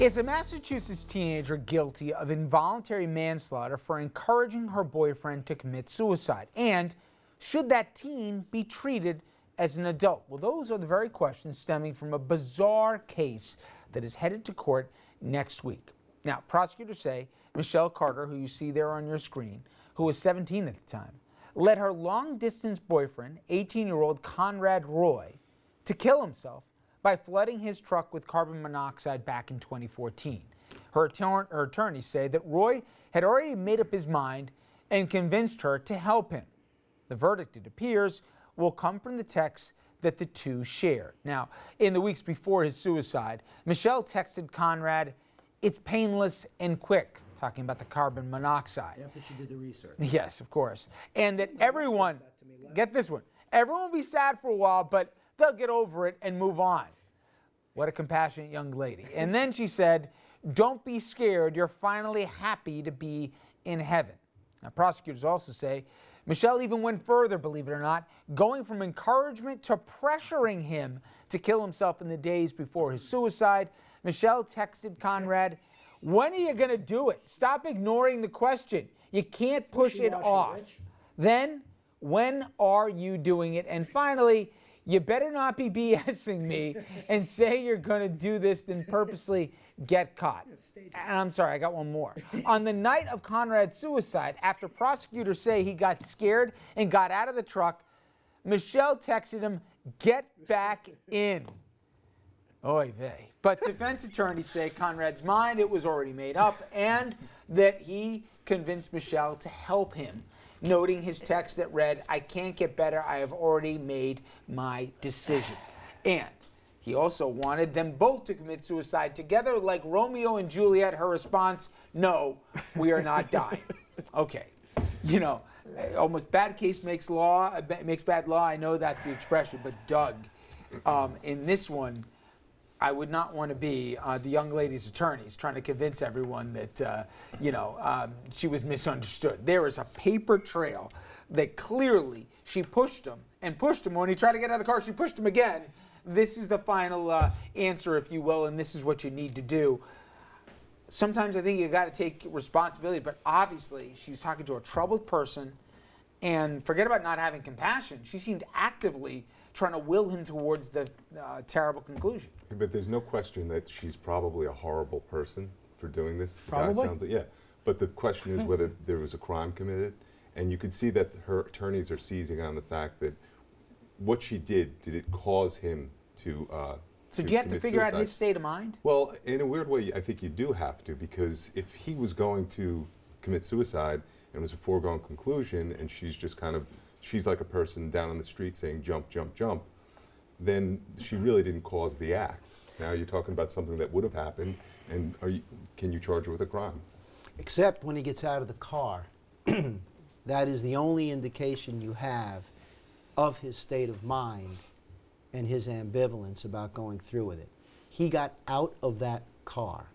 Is a Massachusetts teenager guilty of involuntary manslaughter for encouraging her boyfriend to commit suicide? And should that teen be treated as an adult? Well, those are the very questions stemming from a bizarre case that is headed to court next week. Now, prosecutors say Michelle Carter, who you see there on your screen, who was 17 at the time, led her long-distance boyfriend, 18-year-old Conrad Roy, to kill himself by flooding his truck with carbon monoxide back in 2014. Her attorneys say that Roy had already made up his mind and convinced her to help him. The verdict, it appears, will come from the text that the two shared. Now, in the weeks before his suicide, Michelle texted Conrad, "It's painless and quick," talking about the carbon monoxide. After she did the research. Yes, of course. And that everyone, get this one, everyone will be sad for a while, but they'll get over it and move on. What a compassionate young lady. And then she said, "Don't be scared, you're finally happy to be in heaven." Now, prosecutors also say Michelle even went further, believe it or not, going from encouragement to pressuring him to kill himself in the days before his suicide. Michelle texted Conrad, "When are you going to do it? Stop ignoring the question. You can't push it off." Then, "When are you doing it?" And finally, "You better not be BSing me and say you're going to do this, then purposely get caught." And I'm sorry, I got one more. On the night of Conrad's suicide, after prosecutors say he got scared and got out of the truck, Michelle texted him, "Get back in." Oy vey. But defense attorneys say Conrad's mind, it was already made up, and that he convinced Michelle to help him, noting his text that read, "I can't get better, I have already made my decision." And he also wanted them both to commit suicide together like Romeo and Juliet. Her response, "No, we are not dying." Okay, you know, almost bad case makes bad law. I know that's the expression, but Doug, in this one, I would not want to be the young lady's attorneys trying to convince everyone that, she was misunderstood. There is a paper trail that clearly she pushed him and pushed him. When he tried to get out of the car, she pushed him again. This is the final answer, if you will, and this is what you need to do. Sometimes I think you got to take responsibility, but obviously she's talking to a troubled person, and forget about not having compassion. She seemed actively trying to will him towards the terrible conclusion. But there's no question that she's probably a horrible person for doing this. Probably? Yeah. But the question is whether there was a crime committed. And you can see that her attorneys are seizing on the fact that what she did it cause him to So do you have to figure out his state of mind? Well, in a weird way, I think you do have to, because if he was going to commit suicide and it was a foregone conclusion, and she's just she's like a person down on the street saying, "Jump, jump, jump," then she really didn't cause the act. Now you're talking about something that would have happened, and can you charge her with a crime? Except when he gets out of the car. That is the only indication you have of his state of mind and his ambivalence about going through with it. He got out of that car,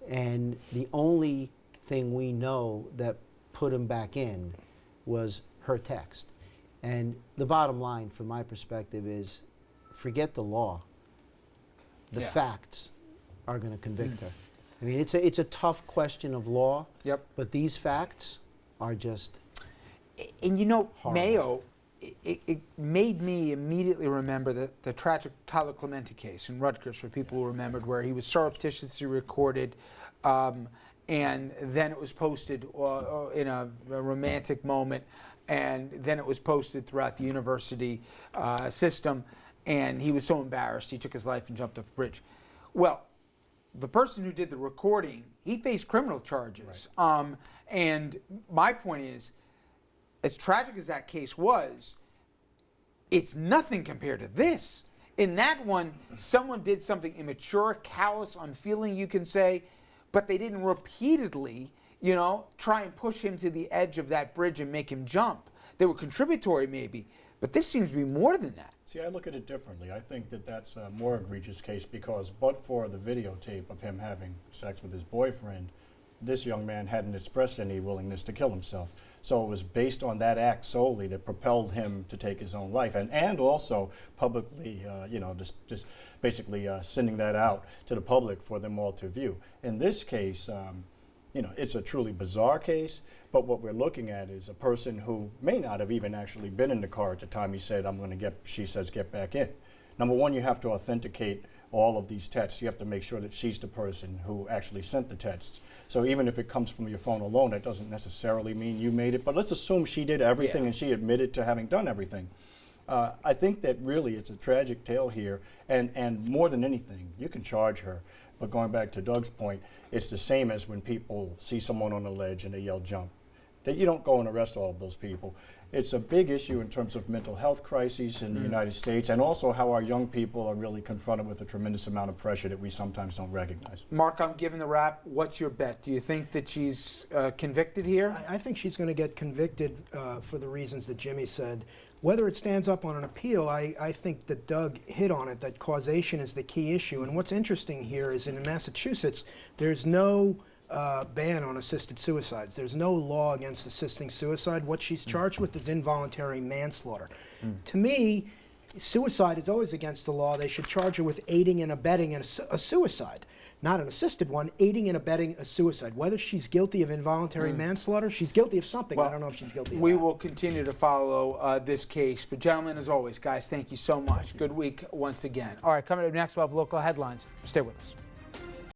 and the only thing we know that put him back in was her text. And the bottom line, from my perspective, is forget the law. The facts are going to convict her. I mean, it's a tough question of law. Yep. But these facts are just And you know, horrible. Mayo, it made me immediately remember the tragic Tyler Clementi case in Rutgers, for people who remembered, where he was surreptitiously recorded, and then it was posted in a romantic moment, and then it was posted throughout the university system, and he was so embarrassed he took his life and jumped off a bridge. Well, the person who did the recording, he faced criminal charges. Right. And my point is, as tragic as that case was, it's nothing compared to this. In that one, someone did something immature, callous, unfeeling, you can say, but they didn't repeatedly, try and push him to the edge of that bridge and make him jump. They were contributory maybe, but this seems to be more than that. See, I look at it differently. I think that that's a more egregious case, because but for the videotape of him having sex with his boyfriend, this young man hadn't expressed any willingness to kill himself. So it was based on that act solely that propelled him to take his own life, and also publicly, you know, just basically sending that out to the public for them all to view. In this case, you know, it's a truly bizarre case, but what we're looking at is a person who may not have even actually been in the car at the time he said, I'm going to she says, get back in. Number one, you have to authenticate all of these texts. You have to make sure that she's the person who actually sent the texts. So even if it comes from your phone alone, that doesn't necessarily mean you made it, but let's assume she did everything and she admitted to having done everything. I think that really it's a tragic tale here, and more than anything, you can charge her. But going back to Doug's point, it's the same as when people see someone on a ledge and they yell jump. That you don't go and arrest all of those people. It's a big issue in terms of mental health crises in the United States, and also how our young people are really confronted with a tremendous amount of pressure that we sometimes don't recognize. Mark, I'm giving the rap. What's your bet? Do you think that she's convicted here? I think she's going to get convicted for the reasons that Jimmy said. Whether it stands up on an appeal, I think that Doug hit on it, that causation is the key issue. And what's interesting here is in Massachusetts, there's no ban on assisted suicides. There's no law against assisting suicide. What she's charged with is involuntary manslaughter. To me, suicide is always against the law. They should charge her with aiding and abetting a suicide. Not an assisted one, aiding and abetting a suicide. Whether she's guilty of involuntary manslaughter, she's guilty of something. Well, I don't know if she's guilty of we that. will continue to follow this case. But gentlemen, as always, guys, thank you so much. Good week once again. All right, coming up next, we'll have local headlines. Stay with us.